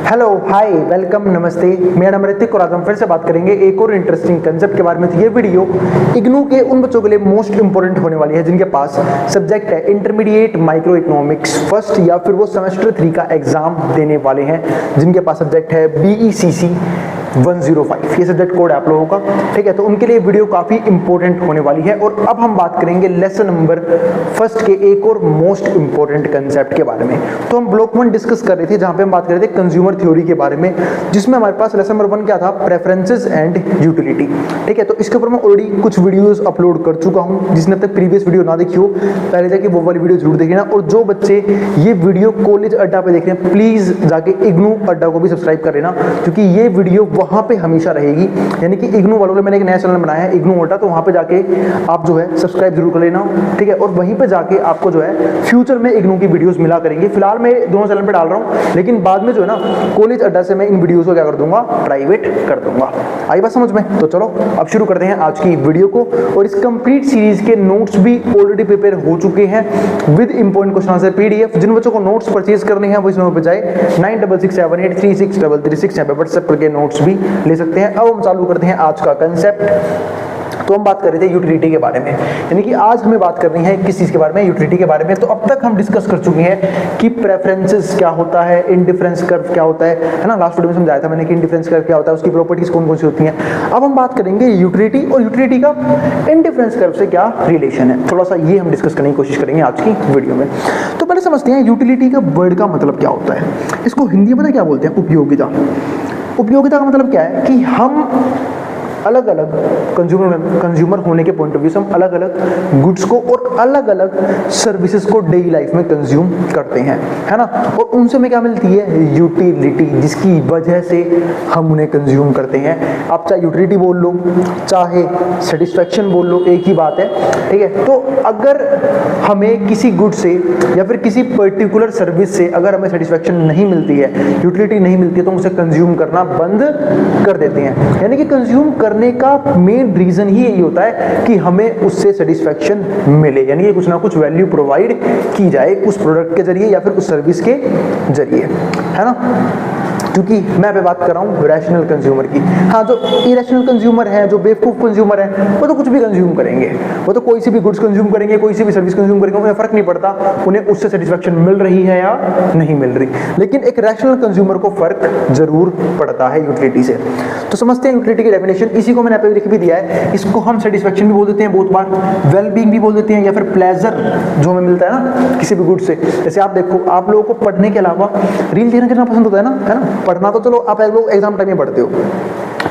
Hello hi welcome नमस्ते, मेरा नाम ऋतिक और आज हम फिर से बात करेंगे एक और इंटरेस्टिंग कंसेप्ट के बारे में। तो ये वीडियो इग्नू के उन बच्चों के लिए मोस्ट इंपोर्टेंट होने वाली है जिनके पास सब्जेक्ट है इंटरमीडिएट माइक्रो इकोनॉमिक्स फर्स्ट या फिर वो सेमेस्टर 3 का एग्जाम देने वाले हैं, जिनके पास सब्जेक्ट है BECC 105, ये सब्जेक्ट कोड है आप लोगों का, ठीक है। तो उनके लिए वीडियो काफी इंपॉर्टेंट होने वाली है। और अब हम बात करेंगे लेसन नंबर फर्स्ट के एक और मोस्ट इंपॉर्टेंट कंसेप्ट के बारे में। तो हम ब्लॉक 1 डिस्कस कर रहे थे जहां पे हम बात कर रहे थे कंज्यूमर थ्योरी के बारे में, जिसमें हमारे पास लेसन नंबर 1 क्या था, प्रेफरेंसेस एंड यूटिलिटी, ठीक है। तो इसके ऊपर मैं ऑलरेडी कुछ वीडियोस अपलोड कर चुका हूं, जिसने अब तक प्रीवियस वीडियो ना देखी हो पहले जाके वो वाली वीडियो जरूर देखना। और जो बच्चे ये वीडियो कॉलेज अड्डा पे देख रहे हैं प्लीज जाके इग्नू अड्डा को भी सब्सक्राइब कर लेना, क्योंकि ये वीडियो वहां पे हमेशा रहेगी। यानी कि इग्नू वालों के मैंने एक नया चैनल बनाया है इग्नू अड्डा, तो वहां पे जाके आप जो है सब्सक्राइब जरूर कर लेना, ठीक है। और वहीं पे जाके आपको जो है फ्यूचर में इग्नू की वीडियोस मिला करेंगे। फिलहाल मैं दोनों चैनल पे डाल रहा हूं, लेकिन बाद में जो है ना कॉलेज अड्डा से मैं इन वीडियोस को क्या कर दूंगा, प्राइवेट कर दूंगा। आई बात समझ में? तो चलो अब शुरू करते हैं आज की वीडियो को। और इस कंप्लीट सीरीज के नोट्स भी ऑलरेडी प्रिपेयर हो चुके हैं with important question answer PDF। जिन बच्चों को नोट्स परचेज करने हैं वो इस नंबर पे जाए 9667836333 पे व्हाट्सएप करके नोट्स भी ले सकते हैं। अब हम चालू करते हैं आज का कंसेप्ट। तो हम बात कर रहे थे यूटिलिटी के बारे में, यानी कि आज हमें बात करनी है किस चीज के बारे में, यूटिलिटी के बारे में। तो अब तक हम डिस्कस कर चुके हैं कि प्रेफरेंसेस क्या होता है, इंडिफरेंस कर्व क्या होता है ना। लास्ट वीडियो में समझाया था मैंने कि इंडिफरेंस कर्व क्या होता है, उसकी प्रॉपर्टीज कौन कौन सी होती हैं। अब हम बात करेंगे यूटिलिटी और यूटिलिटी का इंडिफरेंस कर्व से क्या रिलेशन है, थोड़ा सा ये हम डिस्कस करने की कोशिश करेंगे आज की वीडियो में। तो पहले समझते हैं यूटिलिटी का वर्ड का मतलब क्या होता है। इसको हिंदी में क्या बोलते हैं, उपयोगिता। उपयोगिता का मतलब क्या है कि हम अलग अलग कंज्यूमर होने के पॉइंट ऑफ व्यू से हम अलग अलग गुड्स को और अलग अलग सर्विसेज को डेली लाइफ में कंज्यूम करते हैं, है ना। और उनसे हमें क्या मिलती है, यूटिलिटी, जिसकी वजह से हम उन्हें कंज्यूम करते हैं। आप चाहे यूटिलिटी बोल लो चाहे सेटिस्फैक्शन बोल लो, एक ही बात है, ठीक है। तो अगर हमें किसी गुड से या फिर किसी पर्टिकुलर सर्विस से अगर हमें सेटिस्फैक्शन नहीं मिलती है, यूटिलिटी नहीं मिलती है, तो हम उसे कंज्यूम करना बंद कर देते हैं। यानी कि कंज्यूम करने का मेन रीजन ही यही होता है कि हमें उससे सेटिस्फैक्शन मिले, यानी कि कुछ ना कुछ वैल्यू प्रोवाइड की जाए उस प्रोडक्ट के जरिए या फिर उस सर्विस के जरिए, है ना। क्योंकि मैं पे बात कर रहा हूँ रैशनल कंज्यूमर की। हाँ, जो इरेशनल कंज्यूमर है, जो बेवकूफ कंज्यूमर है, वो तो कुछ भी कंज्यूम करेंगे, वो तो कोई सी भी गुड्स कंज्यूम करेंगे, कोई सी भी सर्विस कंज्यूम करेंगे, उन्हें फर्क नहीं पड़ता उन्हें उससे सेटिस्फैक्शन मिल रही है या नहीं मिल रही। लेकिन एक रैशनल कंज्यूमर को फर्क जरूर पड़ता है यूटिलिटी से। तो समझते हैं यूटिलिटी की डेफिनेशन, इसी को मैंने यहाँ पे लिख भी दिया है। इसको हम सेटिस्फैक्शन भी बोल देते हैं बहुत बार, वेलबींग भी बोल देते हैं, या फिर प्लेजर जो हमें मिलता है ना किसी भी गुड से। जैसे आप देखो, आप लोगों को पढ़ने के अलावा रील देखना कितना पसंद होता है ना, पढ़ना तो चलो आप लोग एग्जाम टाइम में पढ़ते हो,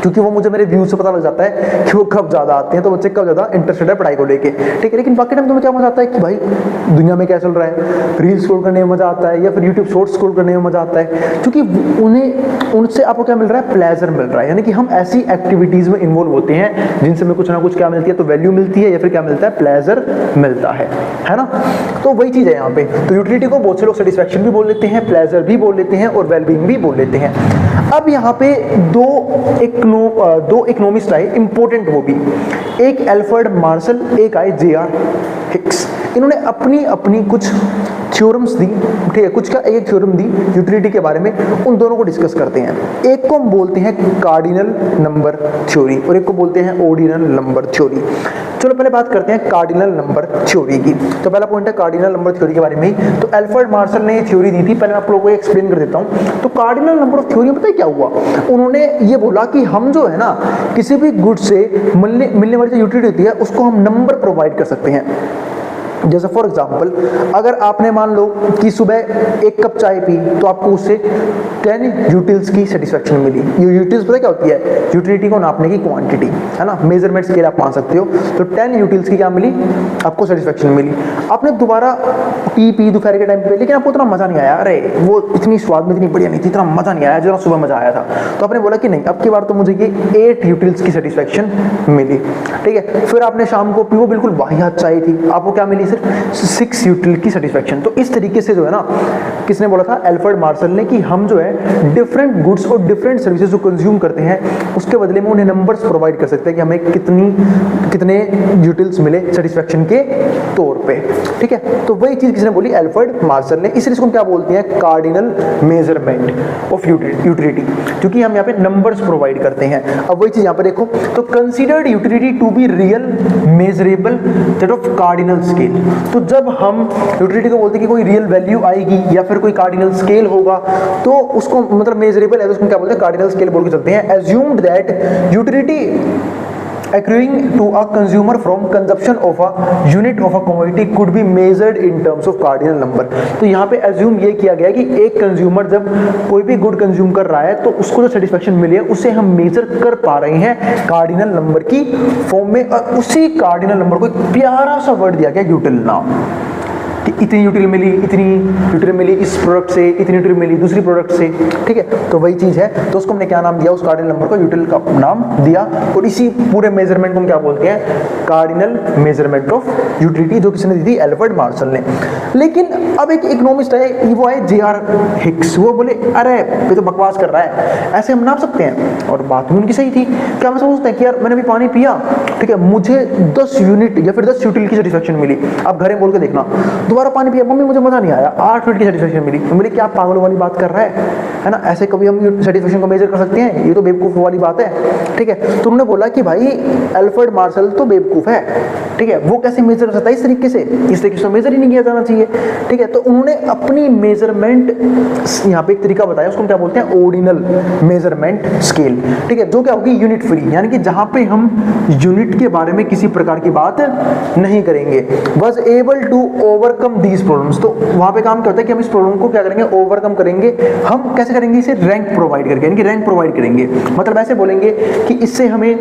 क्योंकि वो मुझे मेरे व्यूज से पता लग जाता है कि वो कब ज्यादा आते हैं, तो बच्चे कब ज्यादा इंटरेस्टेड है पढ़ाई को लेके, ठीक है। लेकिन बाकी टाइम तुम्हें क्या मजा आता है कि भाई दुनिया में क्या चल रहा है, रील स्क्रॉल करने में मजा आता है या फिर यूट्यूब शॉर्ट्स स्क्रॉल करने में मजा आता है, क्योंकि उन्हें उनसे आपको क्या मिल रहा है, प्लेजर मिल रहा है। यानी कि हम ऐसी एक्टिविटीज में इन्वॉल्व होते हैं जिनसे हमें कुछ ना कुछ क्या मिलती है, तो वैल्यू मिलती है या फिर क्या मिलता है, प्लेजर मिलता है ना। तो वही चीज है यहाँ पे। तो यूटिलिटी को बहुत से लोग सेटिस्फैक्शन भी बोल लेते हैं, प्लेजर भी बोल लेते हैं और वेलबींग भी बोल लेते हैं। अब यहाँ पे दो इकोनॉमिस्ट आए इंपॉर्टेंट, वो भी एक एल्फ्रेड मार्शल, एक आए JR हिक्स। इन्होंने अपनी अपनी कुछ थ्योरम्स दी, ठीक है, कुछ का एक थ्योरम दी यूटिलिटी के बारे में। उन दोनों को डिस्कस करते हैं। एक को हम बोलते हैं कार्डिनल नंबर थ्योरी और एक को बोलते हैं ऑर्डिनल नंबर थ्योरी। चलो पहले बात करते हैं कार्डिनल नंबर थ्योरी की। तो पहला पॉइंट है कार्डिनल नंबर थ्योरी के बारे में ही। तो एल्फ्रेड मार्शल ने ये थ्योरी दी थी, पहले मैं आप लोगों को एक्सप्लेन कर देता हूँ। तो कार्डिनल नंबर ऑफ थ्योरी में पता है क्या हुआ, उन्होंने ये बोला कि हम जो है ना किसी भी गुड से मिलने वाली जो यूटिलिटी होती है उसको हम नंबर प्रोवाइड कर सकते हैं। जैसे फॉर एग्जाम्पल, अगर आपने मान लो कि सुबह 1 कप चाय पी तो आपको उससे 10 यूटिल्स की सेटिस्फैक्शन मिली। ये यूटिल्स पता क्या होती है, यूटिलिटी को नापने की क्वांटिटी, है ना, मेजरमेंट स्केल आप मान सकते हो। तो 10 यूटिल्स की क्या मिली, आपको सेटिस्फैक्शन मिली। आपने दोबारा पी दोपहर के टाइम पे, लेकिन आपको इतना मजा नहीं आया, अरे वो इतनी स्वाद में इतनी बढ़िया नहीं थी, इतना मजा नहीं आया जो सुबह मजा आया था। तो आपने बोला कि नहीं, अब की बार तो मुझे ये 8 यूटिल्स की सेटिस्फैक्शन मिली, ठीक है। फिर आपने शाम को पी, वो बिल्कुल वाहियात चाय थी, आपको क्या मिली, सिर्फ 6 यूटिलिटी की सेटिस्फेक्शन। तो इस तरीके से जो है ना, किसने बोला था, एल्फ्रेड मार्शल ने, कि हम जो है डिफरेंट गुड्स और डिफरेंट सर्विसेज जो कंज्यूम करते हैं उसके बदले में उन्हें नंबर्स प्रोवाइड कर सकते हैं कि हमें कितने यूटिल्स मिले सेटिस्फेक्शन के तौर पे। ठीक है, तो वही चीज किसने बोली, एल्फ्रेड मार्शल ने। इसलिए इसको क्या बोलते हैं, कार्डिनल मेजरमेंट ऑफ यूटिलिटी, क्योंकि हम यहाँ पे नंबर्स प्रोवाइड करते हैं। अब वही चीज यहाँ पे देखो, तो considered utility to be real measurable that of cardinal scale. तो जब हम यूटिलिटी को बोलते हैं कि कोई रियल वैल्यू आएगी या फिर कोई कार्डिनल स्केल होगा, तो उसको मतलब मेजरेबल है तो उसको क्या बोलते हैं, कार्डिनल स्केल बोल के चलते हैं। Assumed that utility accruing to a consumer from consumption of a unit of a commodity could be measured in terms of cardinal number। तो यहाँ पे assume ये किया गया कि एक कंज्यूमर जब कोई भी गुड कंज्यूम कर रहा है तो उसको जो सेटिस्फेक्शन मिली है उसे हम मेजर कर पा रहे हैं कार्डिनल नंबर की फॉर्म में। और उसी कार्डिनल नंबर को एक प्यारा सा वर्ड दिया गया, यूटिल नाम, कि इतनी यूटिल मिली, इतनी यूटिल मिली इस प्रोडक्ट से, इतनी यूटिल मिली दूसरी प्रोडक्ट से। ठीक है, तो वही चीज है, तो उसको हमने क्या नाम दिया, उस कार्डिनल नंबर को यूटिल का नाम दिया। और इसी पूरे मेजरमेंट को हम क्या बोलते हैं, कार्डिनल मेजरमेंट ऑफ यूटिलिटी, जो किसने दी थी, एल्फ्रेड मार्शल ने। लेकिन अब एक इकोनॉमिस्ट है, वो है J.R. हिक्स, वो बोले अरे ये तो बकवास कर रहा है, ऐसे हम नाप सकते हैं। और बात भी उनकी सही थी। क्या हम सोचते हैं कि यार मैंने भी पानी पिया, ठीक है, मुझे 10 यूनिट या फिर 10 यूटिल की सेटिस्फेक्शन मिली। अब घर में बोल के देखना, दोबारा पानी पिया, मम्मी मुझे मजा नहीं आया, 8 मिनट की सेटिस्फेक्शन मिली। तो बोले क्या पागलों वाली बात कर रहा है ना, ऐसे कभी हम सेटिस्फेक्शन को मेजर कर सकते हैं, ये तो बेवकूफ वाली बात है। ठीक है, तो उन्होंने बोला कि भाई एल्फ्रेड मार्शल तो बेवकूफ है, ठीक है, वो कैसे मेजर कर सकता है इस तरीके से, इस तरीके से मेजर ही नहीं किया जाना चाहिए। ठीक है, तो उन्होंने अपनी मेजरमेंट यहाँ पे एक तरीका बताया, उसको क्या बोलते हैं, ऑर्डिनल मेजरमेंट स्केल। ठीक है, जो क्या होगी, यूनिट फ्री, यानी कि जहां पे हम यूनिट के बारे में किसी प्रकार की बात नहीं करेंगे। Was able to overcome these problems. तो वहां पे काम क्या होता है कि हम इस प्रॉब्लम को क्या करेंगे, ओवरकम करेंगे। हम कैसे करेंगे, इसे रैंक प्रोवाइड करके, यानी कि रैंक प्रोवाइड करेंगे, मतलब ऐसे बोलेंगे कि इससे हमें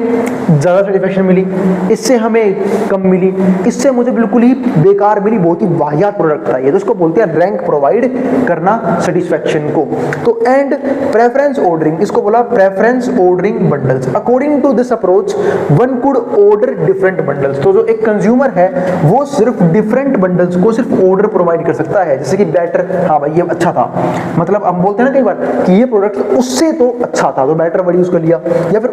ज्यादा सेटिस्फेक्शन मिली, इससे हमें कम मिली, इससे मुझे बिल्कुल ही बेकार मिली, बहुत ही वाहियात प्रोडक्ट था ये। तो उसको बोलते हैं रैंक प्रोवाइड करना सेटिस्फेक्शन को। तो एंड प्रेफरेंस ऑर्डरिंग, इसको बोला preference ordering bundles. According to this approach one could order different bundles. तो जो एक कंज्यूमर है वो सिर्फ डिफरेंट बंडल्स को सिर्फ ऑर्डर प्रोवाइड कर सकता है, जैसे कि बेटर, हाँ भाई ये अच्छा था, मतलब हम बोलते हैं ना कई बार कि ये प्रोडक्ट उससे तो अच्छा था, तो बेटर वर्ड यूज कर लिया, या फिर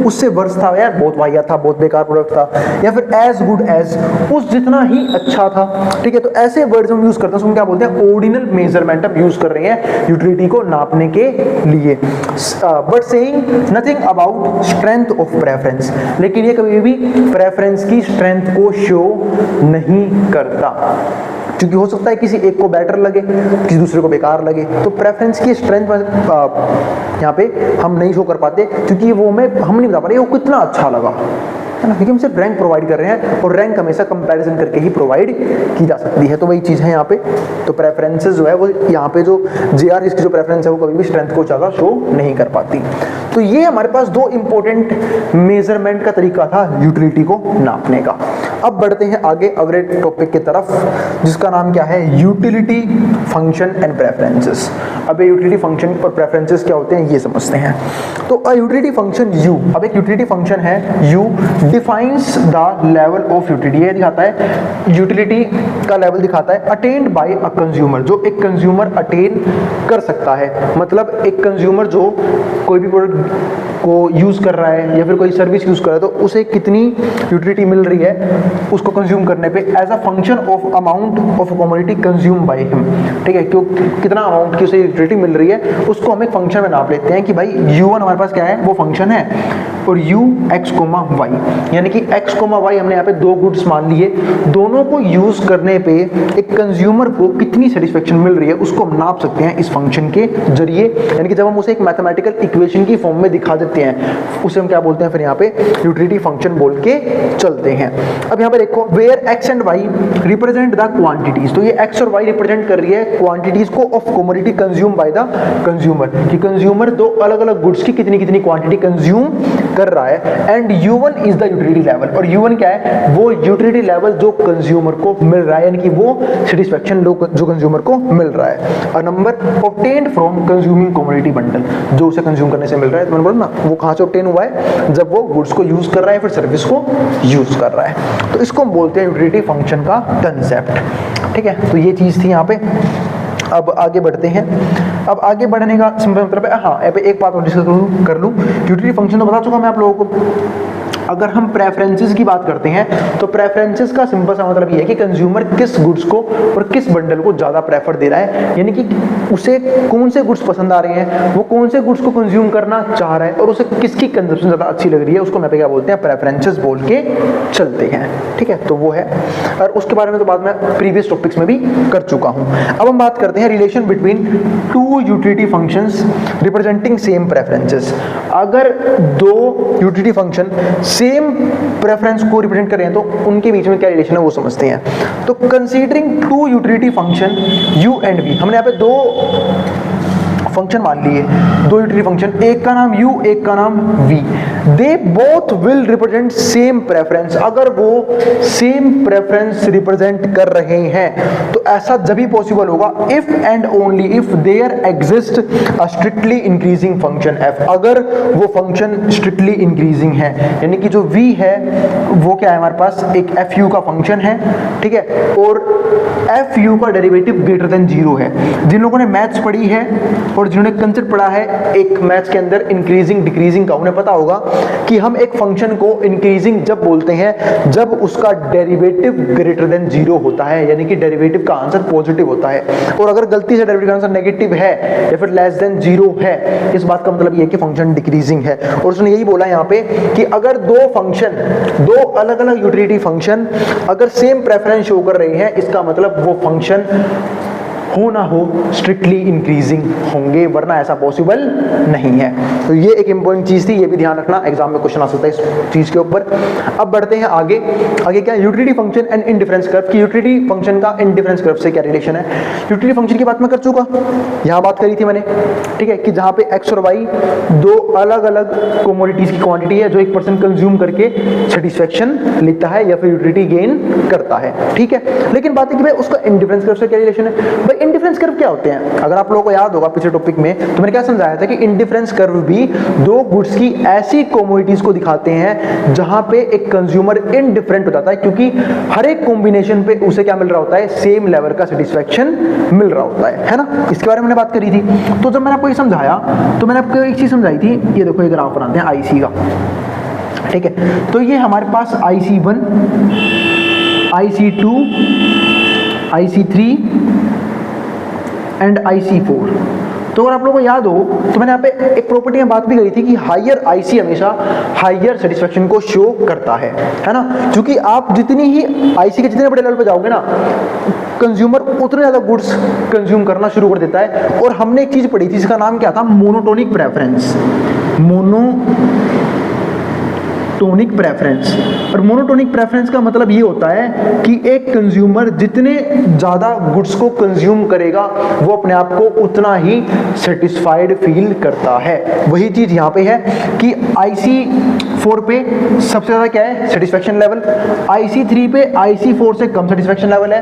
उससे वर्स था, यार बहुत वाहियात था, बहुत बेकार प्रोडक्ट था, या फिर एज गुड एज, उस जितना ही अच्छा था। ठीक है, तो ऐसे वर्ड्स हम यूज करते हैं, उसको क्या बोलते हैं, ऑर्डिनल मेजरमेंट हम यूज कर रहे हैं यूटिलिटी को नापने के लिए। But saying nothing about strength of preference, लेकिन ये कभी भी प्रेफरेंस की स्ट्रेंथ को शो नहीं करता, क्योंकि हो सकता है किसी एक को बेटर लगे, किसी दूसरे को बेकार लगे। तो प्रेफरेंस की स्ट्रेंथ यहाँ पे हम नहीं शो कर पाते, क्योंकि वो हम नहीं बता पा रहे वो कितना अच्छा लगा, है ना, क्योंकि हम सिर्फ रैंक प्रोवाइड कर रहे हैं, और रैंक हमेशा कंपैरिजन करके ही प्रोवाइड की जा सकती है। तो वही चीज़ है यहाँ पे। तो प्रेफरेंसेस जो है वो यहाँ पे जो J.R. इसकी जो प्रेफरेंस है वो कभी भी स्ट्रेंथ को ज़्यादा शो नहीं कर पाती। तो ये हमारे पास दो इंपॉर्टेंट मेजरमेंट का तरीका था यूटिलिटी को नापने का। अब बढ़ते हैं आगे अगले टॉपिक की तरफ, जिसका नाम क्या है, यूटिलिटी फंक्शन एंड प्रेफरेंसेस। अब यूटिलिटी फंक्शन और प्रेफरेंसेस क्या होते हैं ये समझते हैं। तो अ यूटिलिटी फंक्शन U, अब एक यूटिलिटी फंक्शन है U defines the level of utility. ये दिखाता है यूटिलिटी का लेवल, दिखाता है अटेन्ड बाय अ कंज्यूमर, जो एक कंज्यूमर अटेन कर सकता है। मतलब एक कंज्यूमर जो कोई भी प्रोडक्ट को यूज कर रहा है या फिर कोई सर्विस यूज कर रहा है, तो उसे कितनी यूटिलिटी मिल रही है उसको कंज्यूम करने पे, as a function of amount of commodity consume by him. ठीक है, क्यों कितना अमाउंट की उसे यूटिलिटी मिल रही है उसको हम एक फंक्शन में नाप लेते हैं कि भाई U1 हमारे पास क्या है, वो फंक्शन है, और U x, y, यानी कि x, y हमने यहाँ पे दो गुड्स मान लिए, दोनों को यूज करने पे एक कंज्यूमर को कितनी सेटिस्फेक्शन मिल रही है उसको हम नाप सकते हैं इस फंक्शन के जरिए। यानी कि जब हम उसे एक मैथमेटिकल इक्वेशन की फॉर्म में दिखा देते हैं उसे हम क्या बोलते हैं, फिर यहाँ पे यूटिलिटी फंक्शन बोल के चलते हैं। अब यहाँ पे देखो, where x and y represent the quantities, तो ये x और y रिप्रेजेंट कर रही है क्वांटिटीज को of commodity consume by the consumer, कि कंज्यूमर दो अलग अलग गुड्स की कितनी कितनी क्वांटिटी कंज्यूम कर रहा है, and U1 is the utility level, और U1 क्या है, वो यूटिलिटी लेवल जो कंज्यूमर को मिल रहा है, यानी कि वो सेटिस्फेक्शन जो कंज्यूमर को मिल रहा है। A number obtained from consuming commodity bundle, जो उसे कंज्यूम करने से मिल रहा है, तो मैंने बोला ना वो कहाँ से ऑब्टेन हुआ है, जब वो गुड्स को यूज कर रहा है, फिर सर्विस को यूज कर रहा है, तो इसको हम बोलते हैं यूटिलिटी फंक्शन का कंसेप्ट। ठीक है, तो ये चीज थी यहाँ पे। अब आगे बढ़ते हैं। अब आगे बढ़ने का सिंपल मतलब है, हाँ यहाँ पे एक बात और डिस्कस कर लूँ, यूटिलिटी फंक्शन तो बता चुका मैं आप लोगों को। अगर हम प्रेफरेंसेस की बात करते हैं तो प्रेफरेंसेस का सिंपल सा मतलब ये है कि कंज्यूमर किस गुड्स को और किस बंडल को ज़्यादा प्रेफर दे रहा है, यानी कि उसे कौन से गुड्स पसंद आ रहे हैं, वो कौन से गुड्स को कंज्यूम करना चाह रहा है और उसे किसकी कंजप्शन ज़्यादा अच्छी लग रही है, उसको मैं पे क्या बोलते हैं, प्रेफरेंसेस बोल के चलते हैं। ठीक है, तो वो है, और उसके बारे में तो बात मैं प्रीवियस टॉपिक्स में भी कर चुका हूँ। अब हम बात करते हैं relation between two utility functions representing same preferences. अगर दो यूटिलिटी फंक्शन सेम प्रेफरेंस को रिप्रेजेंट कर रहे हैं तो उनके बीच में क्या रिलेशन है वो समझते हैं। तो considering two utility function u and v, हमने यहाँ पे दो फंक्शन मान लिए, दो यूटिलिटी फंक्शन, एक का नाम u, एक का नाम v, they both will represent same preference. अगर वो सेम प्रेफरेंस रिप्रेजेंट कर रहे हैं तो ऐसा जब भी पॉसिबल होगा if and only if there exist a strictly increasing function f, अगर वो फंक्शन स्ट्रिक्टली इंक्रीजिंग है, यानी कि जो v है वो क्या है, हमारे पास एक fu का फंक्शन है, ठीक है, और fu का डेरिवेटिव ग्रेटर देन 0 है। जिन लोगों ने मैथ्स पढ़ी है और जिन्होंने कंसेप्ट पढ़ा है एक मैथ्स के अंदर इंक्रीजिंग डिक्रीजिंग का, उन्हें पता होगा कि हम एक फंक्शन को इंक्रीजिंग जब बोलते हैं जब उसका डेरिवेटिव ग्रेटर देन 0 होता है, यानी कि डेरिवेटिव का आंसर पॉजिटिव होता है, और अगर गलती से डेरिवेटिव का आंसर नेगेटिव है या फिर लेस देन 0 है, इस बात का मतलब ये है कि फंक्शन डिक्रीजिंग है। और उसने यही बोला यहाँ पे कि अगर दो अलग अलग यूटिलिटी फंक्शन अगर सेम प्रेफरेंस शो कर रहे हैं, इसका मतलब वो फंक्शन हो ना हो स्ट्रिक्टली इंक्रीजिंग होंगे, वरना ऐसा पॉसिबल नहीं है। तो ये एक इंपॉर्टेंट चीज थी, ये भी ध्यान रखना, एग्जाम में क्वेश्चन आ सकता है इस चीज के ऊपर। अब बढ़ते हैं आगे। आगे क्या, utility function and indifference curve की यूटिलिटी फंक्शन का इंडिफरेंस कर्व से क्या रिलेशन है। यूटिलिटी फंक्शन की बात मैं कर चुका, यहाँ बात करी थी मैंने, ठीक है, कि जहाँ पे एक्स और वाई दो अलग अलग कोमोडिटीज की क्वांटिटी है जो एक पर्सन कंज्यूम करके सेटिस्फेक्शन लेता है या फिर यूटिलिटी गेन करता है, ठीक है। लेकिन बात है कि भाई उसका इंडिफरेंस कर्व से क्या रिलेशन है। भाई इंडिफरेंस कर्व क्या होते हैं, अगर आप लोगों को याद होगा पिछले टॉपिक में तो मैंने क्या समझाया था कि इंडिफरेंस कर्व भी दो गुड्स की ऐसी कोमोडिटीज को दिखाते हैं जहां पे एक कंज्यूमर इंडिफरेंट हो जाता है, क्योंकि हर एक कॉम्बिनेशन पे उसे क्या मिल रहा होता है, सेम लेवल का सेटिस्फेक्शन मिल रहा होता है ना। इसके बारे में मैंने बात करी थी। तो जब मैंने आपको ये समझाया तो मैंने आपको एक चीज समझाई थी, ये देखो ये ग्राफ बनाते हैं आईसी का, ठीक है। तो ये हमारे पास IC1, IC2, IC3 and IC4। तो अगर आप लोगों को याद हो तो मैंने यहाँ पे एक प्रॉपर्टी में बात भी करी थी कि हायर IC हमेशा हायर सेटिस्फेक्शन को शो करता है ना, क्योंकि आप जितनी ही IC के जितने बड़े लेवल पे जाओगे ना, कंज्यूमर उतने ज्यादा गुड्स कंज्यूम करना शुरू कर देता है। और हमने एक चीज पढ़ी थी जिसका नाम क्या था, मोनोटोनिक प्रेफरेंस। मोनोटोनिक प्रेफरेंस, और मोनोटोनिक प्रेफरेंस का मतलब ये होता है कि एक कंज्यूमर जितने ज्यादा गुड्स को कंज्यूम करेगा वो अपने आप को उतना ही सेटिस्फाइड फील करता है। वही चीज यहाँ पे है कि IC4 पे सबसे ज्यादा क्या है, सेटिस्फेक्शन लेवल, IC3 पे IC4 से कम सेटिस्फेक्शन लेवल है,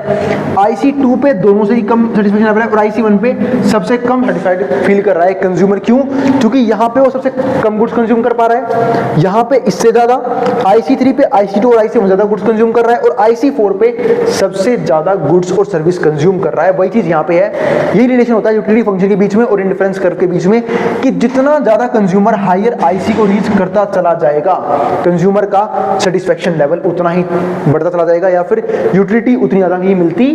IC2 पे दोनों से ही कम सेटिस्फेक्शन लेवल है, और IC1 पे सबसे कम सेटिस्फाइड फील कर रहा है कंज्यूमर। क्यों? क्योंकि यहाँ पे वो सबसे कम गुड्स कंज्यूम कर पा रहा है, यहाँ पे इससे ज्यादा IC3 पे IC2 और IC1 ज्यादा गुड्स कंज्यूम कर रहा है, और IC4 पे सबसे ज्यादा गुड्स और सर्विस कंज्यूम कर रहा है। वही चीज यहाँ पे है, यही रिलेशन होता है यूटिलिटी फंक्शन के बीच में और इंडिफरेंस कर्व के बीच में, कि जितना ज्यादा कंज्यूमर हायर IC को रीच करता चला जाएगा, कंज्यूमर का सेटिस्फेक्शन लेवल उतना ही बढ़ता चला जाएगा, या फिर यूटिलिटी उतनी ज्यादा ही मिलती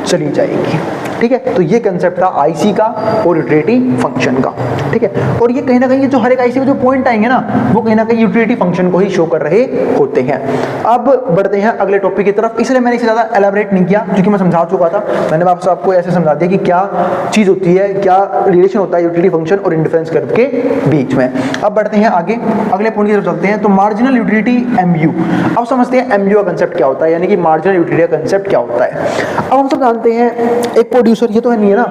चली जाएगी, ठीक है। तो ये कंसेप्ट था IC का और यूटिलिटी फंक्शन का, ठीक है। और ये कहीं ना कहीं जो हर एक IC में जो पॉइंट आएंगे ना, वो कहीं ना कहीं यूटिलिटी फंक्शन को ही शो कर रहे होते हैं। अब बढ़ते हैं अगले टॉपिक की तरफ, इसलिए मैंने इसे ज्यादा एलैबोरेट नहीं किया क्योंकि मैं समझा चुका था। मैंने आपको ऐसे समझा दिया कि क्या चीज होती है, क्या रिलेशन होता है यूटिलिटी फंक्शन और इंडिफरेंस कर्व के बीच में। अब बढ़ते हैं आगे, अगले पॉइंट की तरफ चलते हैं। तो मार्जिनल यूटिलिटी MU, अब समझते हैं MU का कंसेप्ट क्या होता है, यानी कि मार्जिनल यूटिलिटी का कंसेप्ट क्या होता है। अब हम सब जानते हैं एक प्रोड्यूसर, ये तो है नहीं है ना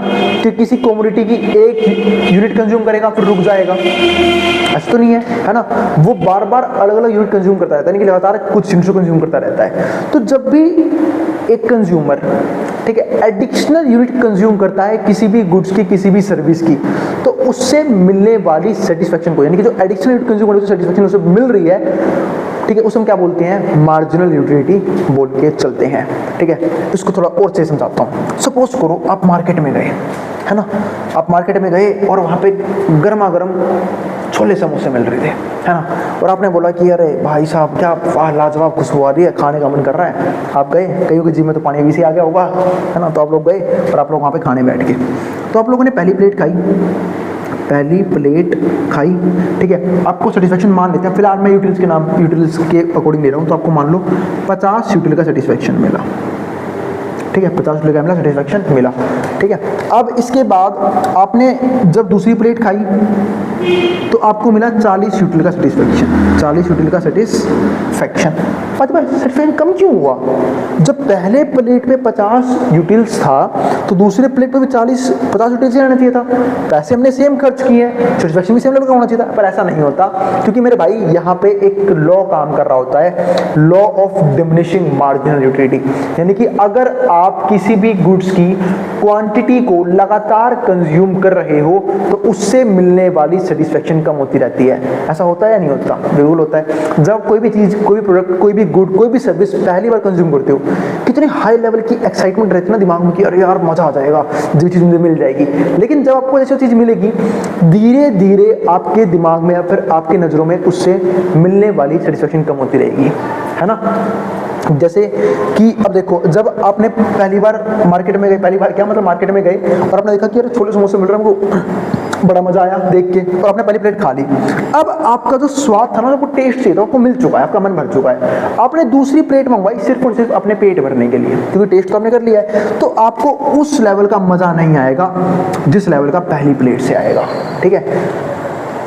कि किसी कमोडिटी की एक यूनिट कंज्यूम करेगा फिर रुक जाएगा, ऐसा तो नहीं है ना। वो बार बार अलग अलग यूनिट कंज्यूम करता रहता है, यानी कि लगातार कुछ यूनिट कंज्यूम करता रहता है। तो जब भी एक कंज्यूमर, ठीक है, एडिशनल यूनिट कंज्यूम करता है किसी भी गुड्स की, किसी भी सर्विस की, तो उससे मिलने वाली सेटिस्फेक्शन को, यानी कि जो एडिशनल यूनिट कंज्यूम करने की सेटिस्फेक्शन उसे मिल रही है, ठीक है, उसे हम क्या बोलते हैं, मार्जिनल यूटिलिटी बोल के चलते हैं। ठीक है, इसको थोड़ा और से समझाता हूँ। सपोज करो आप मार्केट में गए, है ना, आप मार्केट में गए और वहाँ पे गर्मा गर्म छोले समोसे मिल रहे थे, है ना, और आपने बोला कि अरे भाई साहब क्या वाह लाजवाब खुशबू आ रही है, खाने का मन कर रहा है। आप गए, कईयों के जी में तो पानी भी से आ गया होगा, है ना, तो आप लोग गए और आप लोग वहाँ पे खाने बैठ गए। तो आप लोगों ने पहली प्लेट खाई, ठीक है, आपको सेटिस्फेक्शन मान लेते हैं, फिलहाल मैं यूटिल्स के अकॉर्डिंग ले रहा हूँ, तो आपको मान लो 50 यूटिल का सेटिस्फेक्शन मिला, ठीक है, 50 यूटिल का मिला सेटिस्फेक्शन मिला, ठीक है। अब इसके बाद आपने जब दूसरी प्लेट खाई तो आपको मिला 40 यूटिल का सेटिस्फेक्शन, 40 यूटिल का सेटिस्फेक्शन। सेटिस्फेक्शन कम क्यों हुआ? जब पहले प्लेट पे 50 यूटिल्स था तो दूसरे प्लेट पे भी 50 यूटिल्स ही रहना चाहिए था। पैसे हमने सेम खर्च किए हैं, सेटिस्फेक्शन भी सेम लेवल का होना चाहिए था, पर ऐसा नहीं होता, क्योंकि मेरे भाई यहाँ पे एक लॉ काम कर रहा होता है, law of diminishing marginal utility, यानी कि अगर आप किसी भी गुड्स की क्वांटिटी को लगातार कंज्यूम कर रहे हो तो उससे मिलने वाली सेटिस्फेक्शन कम होती रहती है। ऐसा होता है या नहीं होता? बिल्कुल होता है। जब कोई भी चीज, कोई भी प्रोडक्ट, कोई भी गुड, कोई भी सर्विस पहली बार कंज्यूम करते हो, कितनी हाई लेवल की एक्साइटमेंट रहती है ना दिमाग में कि अरे यार मजा आ जाएगा, जो चीज मुझे मिल जाएगी। लेकिन जब आपको जैसे चीज मिलेगी, धीरे धीरे आपके दिमाग में या फिर आपकी नजरों में उससे मिलने वाली सेटिस्फेक्शन कम होती रहेगी, है ना। जैसे कि अब देखो, जब आपने पहली बार मार्केट में गए, पहली बार क्या मतलब मार्केट में गए और आपने देखा कि अरे छोले समोसे मिल रहे हैं, हमको बड़ा मजा आया देख के, और आपने पहली प्लेट खा ली। अब आपका जो स्वाद था ना, आपको टेस्ट चाहिए था, आपको मिल चुका है, आपका मन भर चुका है, आपने दूसरी प्लेट मंगवाई सिर्फ और सिर्फ अपने पेट भरने के लिए, क्योंकि टेस्ट तो आपने कर लिया है। तो आपको उस लेवल का मजा नहीं आएगा जिस लेवल का पहली प्लेट से आएगा, ठीक है।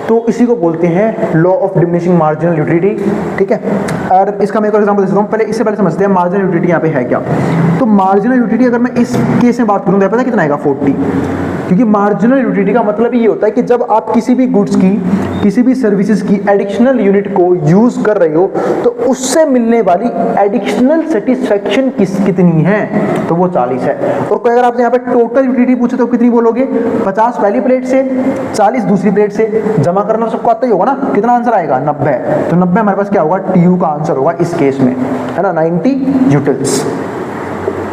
तो इसी को बोलते हैं law of diminishing marginal utility, ठीक है। और इसका मैं एक और एग्जांपल देता हूं, पहले इससे पहले समझते हैं मार्जिनल यूटिलिटी यहाँ पे है क्या। तो मार्जिनल यूटिलिटी अगर मैं इस केस में बात करूं तो पता है कितना आएगा, 40, क्योंकि मार्जिनल यूटिलिटी का मतलब ये होता है कि जब आप किसी भी गुड्स की, किसी भी सर्विसेज की एडिशनल यूनिट को यूज कर रहे हो तो उससे मिलने वाली एडिशनल सेटिस्फेक्शन कितनी है, तो वो 40 है। और कोई अगर आपसे यहाँ पे टोटल यूटिलिटी पूछे तो कितनी बोलोगे? 50 पहली प्लेट से, 40 दूसरी प्लेट से, जमा करना सबको आता ही होगा ना, कितना आंसर आएगा? 90। तो 90 हमारे पास क्या होगा? TU का आंसर होगा इस केस में, है ना, 90 यूटिल्स,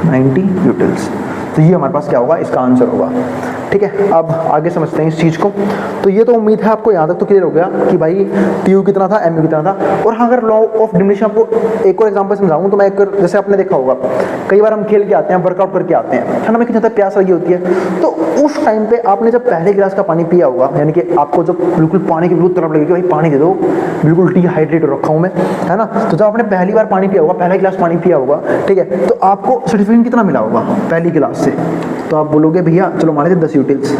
90 यूटिल्स। तो ये हमारे पास क्या होगा? इसका आंसर होगा, ठीक है। अब आगे समझते हैं इस चीज को। तो ये तो उम्मीद है आपको यहाँ तक तो क्लियर हो गया कि भाई TU कितना था, MU कितना था। और हाँ, अगर लॉ ऑफ डिमिनिशन आपको एक और एग्जांपल समझाऊं तो मैं एक, जैसे आपने देखा होगा कई बार हम खेल के आते हैं, वर्कआउट करके आते हैं, है ना, में कितना प्यास लगी होती है, तो उस टाइम पे आपने जब पहले गिलास का पानी पिया होगा, यानी कि आपको जब बिल्कुल पानी की बिल्कुल तरफ लगेगी, भाई पानी दे दो, बिल्कुल डिहाइड्रेट रखा हूँ मैं, है ना। तो जब आपने पहली बार पानी पिया होगा, पहला गिलास पानी पिया होगा, ठीक है, तो आपको सर्टिफिकेट कितना मिला होगा पहली गिलास से? तो आप बोलोगे भैया चलो मान लेते 10 यूटिल्स।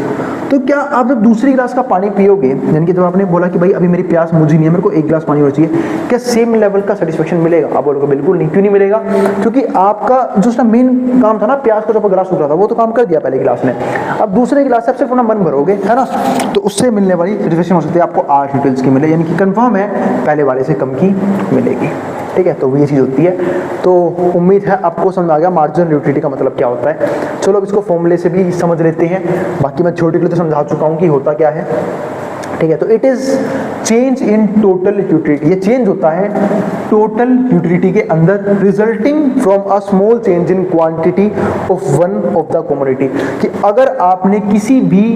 तो क्या आप जब दूसरी गिलास का पानी पियोगे, यानी कि जब आपने बोला कि भाई अभी मेरी प्यास मुझे नहीं है, मेरे को एक गिलास पानी और चाहिए, क्या सेम लेवल का सेटिस्फेक्शन मिलेगा? आप बोलोगे बिल्कुल नहीं। क्यों नहीं मिलेगा? क्योंकि आपका जो उसका मेन काम था ना, प्यास का जो गिलास सूख रहा था, वो तो काम कर दिया पहले गिलास ने। अब दूसरे गिलास से आप सिर्फ अपना मन भरोगे, है ना, तो उससे मिलने वाली सेटिस्फेक्शन हो सकती है आपको 8 यूटिल्स की मिले, यानी कि कंफर्म है पहले वाले से कम की मिलेगी, ठीक है। तो ये चीज़ होती है। तो उम्मीद है आपको समझ आ गया मार्जिनल यूटिलिटी का मतलब क्या होता है। चलो अब इसको फॉर्मूले से भी समझ लेते हैं, बाकी मैं छोटे के लिए तो समझा चुका हूँ कि होता क्या है, ठीक है। तो it is change in total utility, ये चेंज होता है टोटल यूटिलिटी के अंदर, resulting from a small change in quantity of one of the commodity. कि अगर आपने किसी भी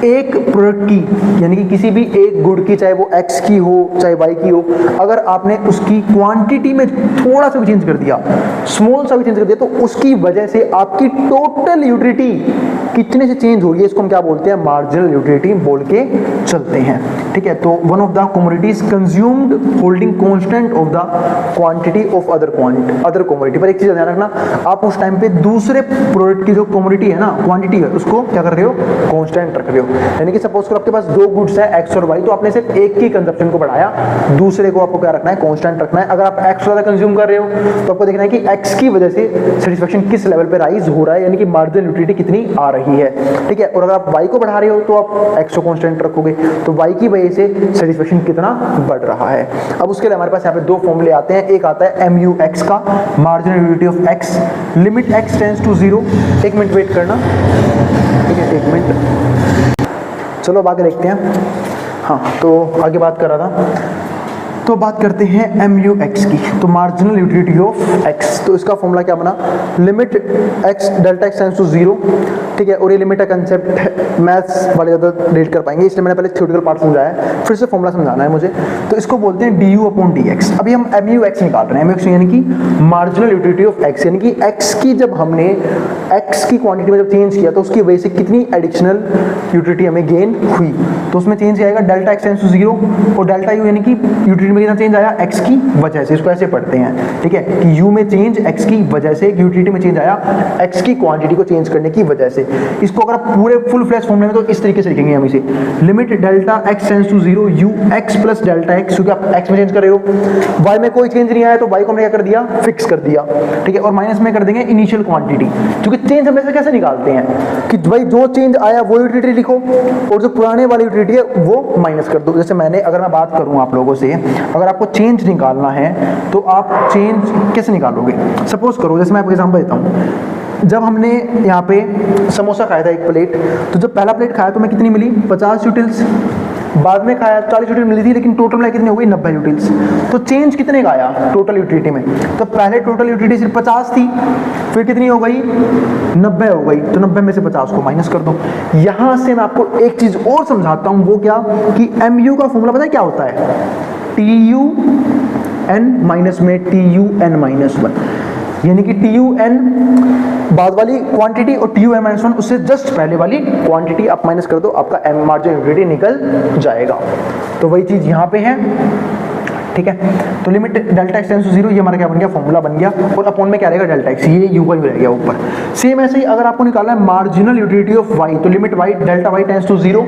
एक प्रोडक्ट की, यानी कि किसी भी एक गुड की, चाहे वो X की हो चाहे Y की हो, अगर आपने उसकी क्वांटिटी में थोड़ा सा भी चेंज कर दिया, स्मॉल सा भी चेंज कर दिया, तो उसकी वजह से आपकी टोटल यूटिलिटी कितने से चेंज हो रही है, इसको हम क्या बोलते हैं, मार्जिनल यूटिलिटी बोल के चलते हैं। ठीक है, तो one of the commodities consumed holding constant of the quantity of other commodity. पर एक चीज ध्यान रखना, आप उस टाइम पे दूसरे प्रोडक्ट की जो कमोडिटी है ना, क्वांटिटी है, उसको क्या कर रहे हो, कांस्टेंट रख रहे हो। यानी कि सपोज करो आपके पास दो गुड्स है एक्स और वाई, तो आपने सिर्फ एक की कंजप्शन को बढ़ाया, दूसरे को आपको क्या रखना है, कांस्टेंट रखना है। अगर आप एक्स ज्यादा कंज्यूम कर रहे हो तो आपको देखना है कि एक्स की वजह से सेटिस्फेक्शन किस लेवल पे राइज हो रहा है, यानी कि मार्जिनल यूटिलिटी कितनी आ रही है। ठीक है, और अगर आप वाई को बढ़ा रहे हो तो आप एक्स को कांस्टेंट रखोगे, तो वाई की वजह से सेटिस्फेक्शन कितना बढ़ रहा है। अब उसके लिए हमारे पास यहाँ पे दो फॉर्मूले आते हैं, एक आता है mu x का, marginal utility of x, limit x tends to 0। एक मिनट वेट करना, ठीक है, एक मिनट। चलो अब आगे देखते हैं। हाँ, तो आगे बात कर रहा था, तो बात करते हैं mu x की, तो मार्जिनल यूटिलिटी ऑफ x, तो इसका फॉर्मूला क्या बना, limit x delta x tends to 0। ठीक है, और ये लिमिट का कंसेप्ट मैथ्स वाले ज़्यादा रीड कर पाएंगे, इसलिए मैंने पहले थ्योरेटिकल पार्ट समझाया है, फिर से फॉर्मूला समझाना है मुझे। तो इसको बोलते हैं du अपॉन dx। अभी हम mu x निकाल रहे हैं, mu x यानी कि मार्जिनल यूटिलिटी ऑफ x, यानी कि x की जब हमने x की क्वांटिटी में जब चेंज किया तो उसकी वजह से कितनी एडिशनल यूटिलिटी हमें गेन हुई, तो उसमें चेंज आएगा डेल्टा x टेंड्स टू 0, और डेल्टा u यानी कि यूटिलिटी में कितना चेंज आया, x की वजह से। इसको ऐसे पढ़ते हैं, ठीक है, कि u में चेंज x की वजह से, यूटिलिटी में चेंज आया x की क्वांटिटी को चेंज करने की वजह से। इसको अगर आप पूरे फुल फ्लैश फॉर्मूले में तो इस तरीके से लिखेंगे हम इसे, limit delta x tends to 0 u x plus delta x, क्योंकि आप x में चेंज कर रहे हो, y में कोई चेंज नहीं आया तो y को हमने क्या कर दिया, फिक्स कर दिया। ठीक है, और माइनस में कर देंगे इनिशियल क्वांटिटी, क्योंकि चेंज हम ऐसे कैसे निकालते हैं कि भाई जो चेंज आया वो यूटिलिटी लिखो और जो पुराने वाली यूटिलिटी है वो माइनस कर दो। जैसे मैंने, अगर मैं बात करूं आप लोगों से, अगर आपको चेंज निकालना है तो आप चेंज कैसे निकालोगे, सपोज करो, जैसे मैं आपको एग्जांपल देता हूं, जब हमने यहाँ पे समोसा खाया था एक प्लेट, तो जब पहला प्लेट खाया तो हमें कितनी मिली, 50 यूटिल्स, बाद में खाया 40 यूटिल मिली थी, लेकिन टोटल में कितनी हो गई, 90 यूटिल्स। तो चेंज कितने का आया टोटल यूटिलिटी में, तो पहले टोटल यूटिलिटी सिर्फ 50 थी, फिर कितनी हो गई, 90 हो गई, तो 90 में से 50 को माइनस कर दो। यहां से मैं आपको एक चीज और समझाता हूं, वो क्या, कि mu का फॉर्मूला पता है क्या होता है, TUN माइनस में TUN माइनस 1, यानी कि TUN बाद वाली क्वांटिटी और TUN माइनस 1 उससे जस्ट पहले वाली क्वांटिटी आप माइनस कर दो, आपका m मार्जिनल यूटिलिटी निकल जाएगा। तो वही चीज यहाँ पे है, ठीक है। तो limit delta x tends to 0, ये हमारा क्या बन गया, फॉर्मूला बन गया, और अपॉन में क्या रहेगा, डेल्टा x, ये u का रह गया ऊपर। सेम ऐसे ही अगर आपको निकालना है मार्जिनल यूटिलिटी ऑफ y, तो limit y delta y tends to 0,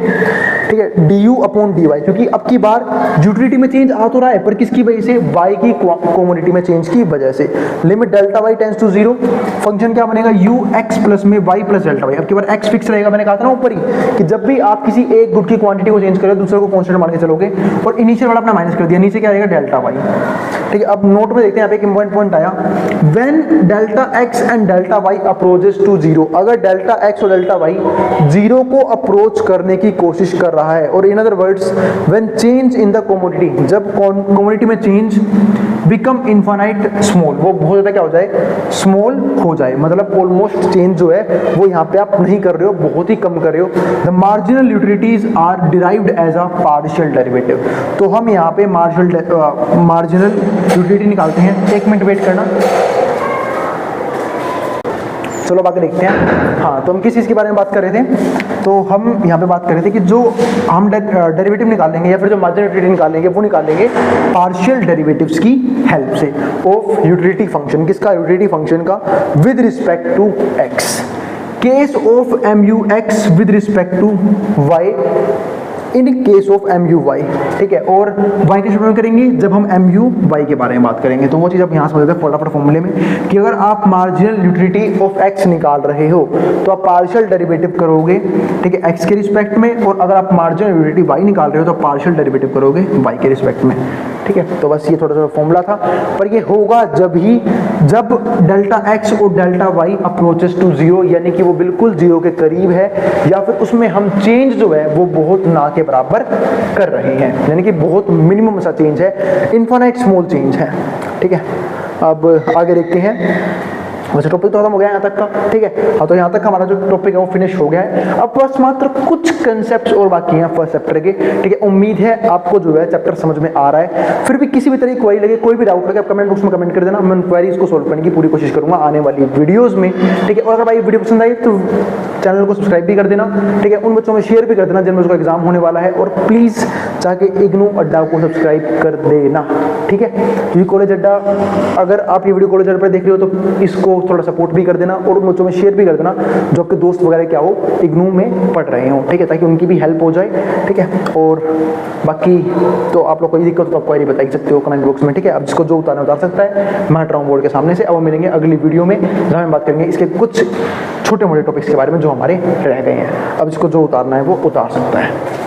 ठीक है, du अपॉन dy, क्योंकि अब की बार यूटिलिटी में चेंज आ तो रहा है, पर किसकी वजह से, y की कमोडिटी में चेंज की वजह से। Limit delta y tends to 0, function क्या बनेगा, ux प्लस में y प्लस डेल्टा y। अब की बार x फिक्स रहेगा, मैंने कहा था ना ऊपर ही कि जब भी आप किसी एक गुड की क्वांटिटी को चेंज करें, दूसरे को कांस्टेंट मान के चलोगे, और इनिशियल वाला अपना माइनस कर दिया, नीचे क्या आएगा, डेल्टा y। ठीक है, अब नोट में देखते हैं, यहाँ पे एक इंपॉर्टेंट पॉइंट आया, when delta x and delta y approaches to 0, अगर डेल्टा x और डेल्टा y 0 को अप्रोच करने की कोशिश कर रहा है, और in other words when change in the commodity, जब कमोडिटी में चेंज बिकम इनफाइनाइट स्मॉल, वो बहुत ज्यादा क्या हो जाए, स्मॉल हो जाए, मतलब ऑलमोस्ट चेंज जो है वो यहाँ पे आप नहीं कर रहे हो, बहुत ही कम कर रहे हो, the marginal utilities are derived as a partial derivative. तो हम यहाँ पे मार्जिनल यूटिलिटी निकालते हैं, एक मिनट वेट करना। चलो बाकी देखते हैं। हाँ, तो हम किस चीज़ के बारे में बात कर रहे थे, तो हम यहाँ पे बात कर रहे थे कि जो हम डेरिवेटिव निकालेंगे या फिर जो मार्जिनल यूटिलिटी निकालेंगे वो निकालेंगे पार्शियल डेरिवेटिव्स की हेल्प से ऑफ यूटिलिटी फंक्शन, किसका, यूटिलिटी फंक्शन का, with respect to x। Case of mu x with respect to y in case of mu y, ठीक है, और y के शेड्यूल में करेंगे जब हम mu y के बारे में बात करेंगे। तो वो चीज़ आप यहाँ समझ लेते हैं फटाफट फॉर्मूले में, कि अगर आप मार्जिनल यूटिलिटी ऑफ x निकाल रहे हो तो आप पार्शियल डेरिवेटिव करोगे, ठीक है, x के रिस्पेक्ट में, और अगर आप मार्जिनल यूटिलिटी y निकाल रहे हो तो पार्शियल डेरिवेटिव करोगे y के रिस्पेक्ट में, ठीक है। तो बस ये थोड़ा सा फॉर्मूला था, पर ये होगा जब डेल्टा x और डेल्टा y अप्रोचेस टू 0, यानी कि वो बिल्कुल 0 के करीब है, या फिर उसमें हम चेंज जो है वो बहुत ना के बराबर कर रहे हैं, यानी कि बहुत मिनिमम सा चेंज है, इनफाइनाइट स्मॉल चेंज है, ठीक है। अब आगे देखते हैं, वैसे टॉपिक तो खत्म हो गया यहाँ तक का, ठीक है। हाँ, तो यहाँ तक हमारा जो टॉपिक है वो फिनिश हो गया है। अब बस मात्र कुछ कंसेप्ट्स और बाकी हैं फर्स्ट चैप्टर के, ठीक है। उम्मीद है आपको जो है चैप्टर समझ में आ रहा है। फिर भी किसी भी तरह की क्वेरी लगे, कोई भी डाउट लगे, आप कमेंट बॉक्स में कमेंट कर देना, मैं उन क्वेरीज को सोल्व करने की पूरी कोशिश करूंगा आने वाली वीडियोज़ में, ठीक है। और अगर भाई वीडियो पसंद आई तो चैनल को सब्सक्राइब भी कर देना, ठीक है। उन बच्चों में शेयर भी कर देना जिनमें उसका एग्जाम होने वाला है, और प्लीज़ जाके इग्नू अड्डा को सब्सक्राइब कर देना, ठीक है। क्योंकि कॉलेज अड्डा, अगर आप ये वीडियो कॉलेज अड्डा पर देख रहे हो तो इसको थोड़ा सपोर्ट भी कर देना, और उन बच्चों में शेयर भी कर देना जो आपके दोस्त वगैरह क्या हो इग्नू में पढ़ रहे हो, ठीक है, ताकि उनकी भी हेल्प हो जाए, ठीक है। और बाकी तो आप लोग कोई दिक्कत तो आप क्वेरी बता सकते हो कमेंट बॉक्स में, ठीक है। अब जिसको जो उतारना उतार सकता है, मैं हट रहा हूँ बोर्ड के सामने से। अब हम मिलेंगे अगली वीडियो में जहाँ हम बात करेंगे इसके कुछ छोटे मोटे टॉपिक्स के बारे में जो हमारे रह गए हैं। अब जिसको जो उतारना है वो उतार सकता है।